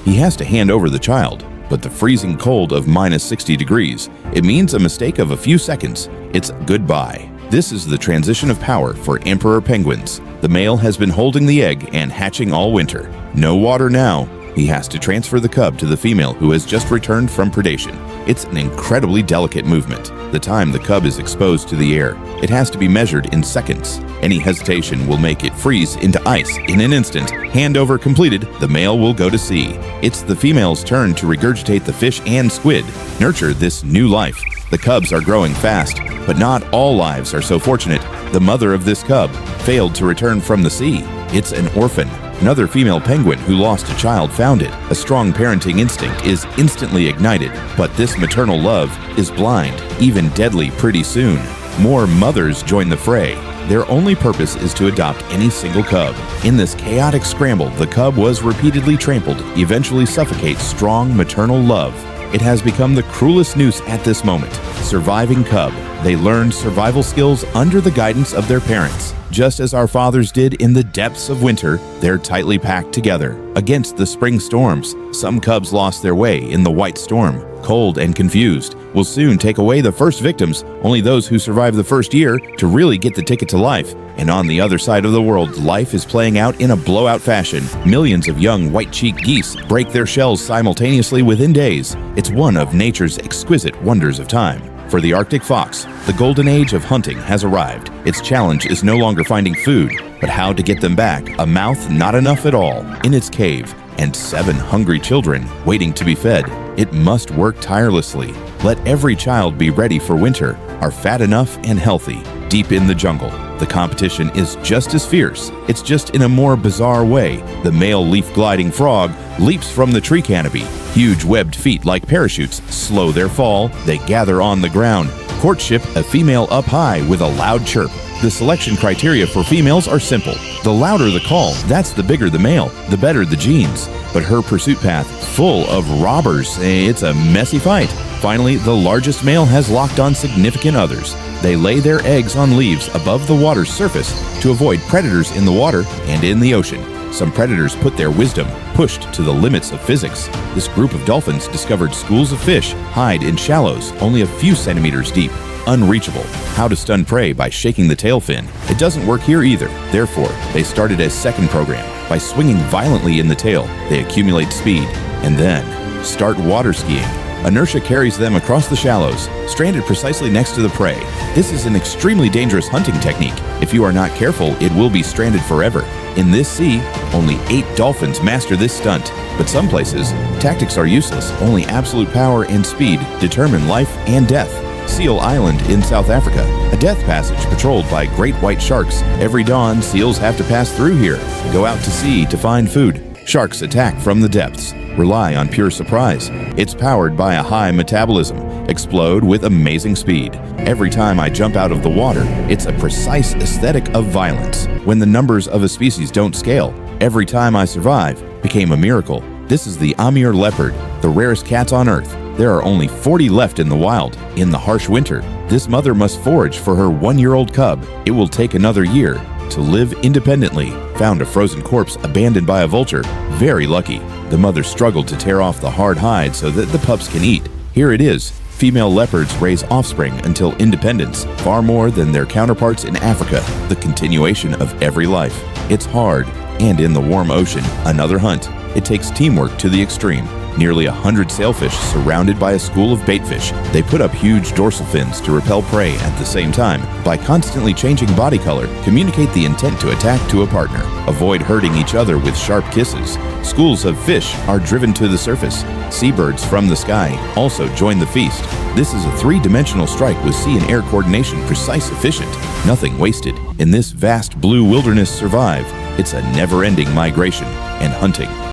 he has to hand over the child. But the freezing cold of -60 degrees, it means a mistake of a few seconds. It's goodbye. This is the transition of power for emperor penguins. The male has been holding the egg and hatching all winter. No water now. He has to transfer the cub to the female who has just returned from predation. It's an incredibly delicate movement. The time the cub is exposed to the air, it has to be measured in seconds. Any hesitation will make it freeze into ice in an instant. Handover completed, the male will go to sea. It's the female's turn to regurgitate the fish and squid, nurture this new life. The cubs are growing fast, but not all lives are so fortunate. The mother of this cub failed to return from the sea. It's an orphan. Another female penguin who lost a child found it. A strong parenting instinct is instantly ignited, but this maternal love is blind, even deadly pretty soon. More mothers join the fray. Their only purpose is to adopt any single cub. In this chaotic scramble, the cub was repeatedly trampled, eventually suffocates strong maternal love. It has become the cruelest noose at this moment. Surviving cub. They learned survival skills under the guidance of their parents. Just as our fathers did in the depths of winter, they're tightly packed together. Against the spring storms, some cubs lost their way in the white storm. Cold and confused, will soon take away the first victims, only those who survive the first year to really get the ticket to life. And on the other side of the world, life is playing out in a blowout fashion. Millions of young white-cheeked geese break their shells simultaneously within days. It's one of nature's exquisite wonders of time. For the Arctic fox, the golden age of hunting has arrived. Its challenge is no longer finding food, but how to get them back. A mouth not enough at all in its cave, and 7 hungry children waiting to be fed. It must work tirelessly. Let every child be ready for winter, are fat enough and healthy. Deep in the jungle, the competition is just as fierce. It's just in a more bizarre way. The male leaf-gliding frog leaps from the tree canopy. Huge webbed feet like parachutes slow their fall. They gather on the ground. Courtship, a female up high with a loud chirp. The selection criteria for females are simple. The louder the call, that's the bigger the male, the better the genes. But her pursuit path, full of robbers, it's a messy fight. Finally, the largest male has locked on significant others. They lay their eggs on leaves above the water's surface to avoid predators in the water and in the ocean. Some predators put their wisdom pushed to the limits of physics. This group of dolphins discovered schools of fish hide in shallows only a few centimeters deep. Unreachable. How to stun prey by shaking the tail fin. It doesn't work here either. Therefore, they started a second program. By swinging violently in the tail, they accumulate speed and then start water skiing. Inertia carries them across the shallows, stranded precisely next to the prey. This is an extremely dangerous hunting technique. If you are not careful, it will be stranded forever. In this sea, only 8 dolphins master this stunt. But some places, tactics are useless. Only absolute power and speed determine life and death. Seal Island in South Africa, a death passage patrolled by great white sharks. Every dawn, seals have to pass through here, go out to sea to find food. Sharks attack from the depths, rely on pure surprise. It's powered by a high metabolism, explode with amazing speed. Every time I jump out of the water, it's a precise aesthetic of violence. When the numbers of a species don't scale, every time I survive became a miracle. This is the Amur leopard, the rarest cats on Earth. There are only 40 left in the wild. In the harsh winter, this mother must forage for her 1-year-old cub. It will take another year to live independently. Found a frozen corpse abandoned by a vulture. Very lucky. The mother struggled to tear off the hard hide so that the pups can eat. Here it is. Female leopards raise offspring until independence, far more than their counterparts in Africa. The continuation of every life. It's hard, and in the warm ocean, another hunt. It takes teamwork to the extreme. Nearly 100 sailfish surrounded by a school of baitfish. They put up huge dorsal fins to repel prey at the same time. By constantly changing body color, communicate the intent to attack to a partner. Avoid hurting each other with sharp kisses. Schools of fish are driven to the surface. Seabirds from the sky also join the feast. This is a 3-dimensional strike with sea and air coordination, precise, efficient. Nothing wasted. In this vast blue wilderness survive. It's a never-ending migration and hunting.